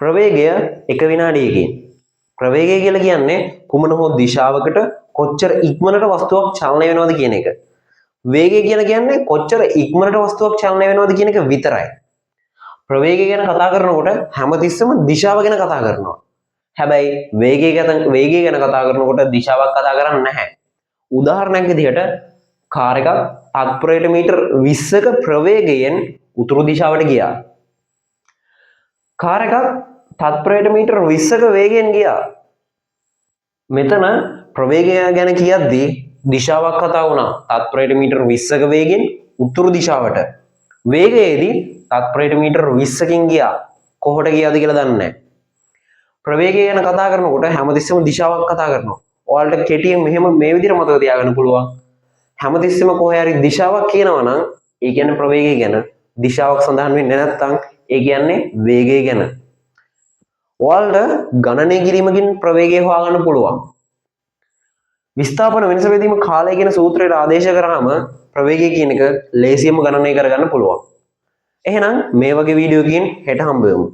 ප්‍රවේගය 1 විනාඩියකින්. ප්‍රවේගය කියලා කියන්නේ කුමන හෝ දිශාවකට කොච්චර ඉක්මනට වස්තුවක් චලනය වෙනවද කියන එක. වේගය කියලා කියන්නේ කොච්චර ඉක්මනට වස්තුවක් චලනය වෙනවද කියන එක විතරයි. ප්‍රවේගය ගැන කතා කරනකොට හැමතිස්සෙම දිශාව ගැන කතා කරනවා. හැබැයි වේගය ගැන කතා කරනකොට දිශාවක් කතා කරන්නේ නැහැ. උදාහරණයක් විදිහට කාර් එකක් තත්පරයට මීටර් 20ක ප්‍රවේගයෙන් උතුරු දිශාවට ගියා. කාර් එකක් තත්පරයට මීටර් 20ක වේගයෙන් ගියා. මෙතන ප්‍රවේගය ගැන කියද්දී දිශාවක් කතා වුණා. තත්පරයට මීටර් 20ක වේගෙන් උතුරු දිශාවට. වේගයේදී තත්පරයට මීටර් 20කින් ගියා. කොහොට ගියාද කියලා දන්නේ නැහැ. ප්‍රවේගය ගැන කතා කරනකොට හැමතිස්සෙම දිශාවක් කතා කරනවා. ඔයාලට කෙටියෙන් මෙහෙම මේ විදිහට මතක තියාගන්න පුළුවන්. හැමතිස්සෙම කොහේ හරි දිශාවක් කියනවා නම් ඒ කියන්නේ ප්‍රවේගය ගැන. දිශාවක් සඳහන් වෙන්නේ නැත්නම් ඒ කියන්නේ වේගය ගැන. ඔයාලට ගණනය කිරීමකින් ප්‍රවේගය හොයාගන්න පුළුවන්. විස්ථාපන වෙනස බෙදීම කාලය කියන සූත්‍රයට ආදේශ කරාම ප්‍රවේගය කියන එක ලේසියෙන්ම ගණනය කරගන්න පුළුවන්. එහෙනම් මේ වගේ වීඩියෝකින් හෙට හම්බ වෙමු.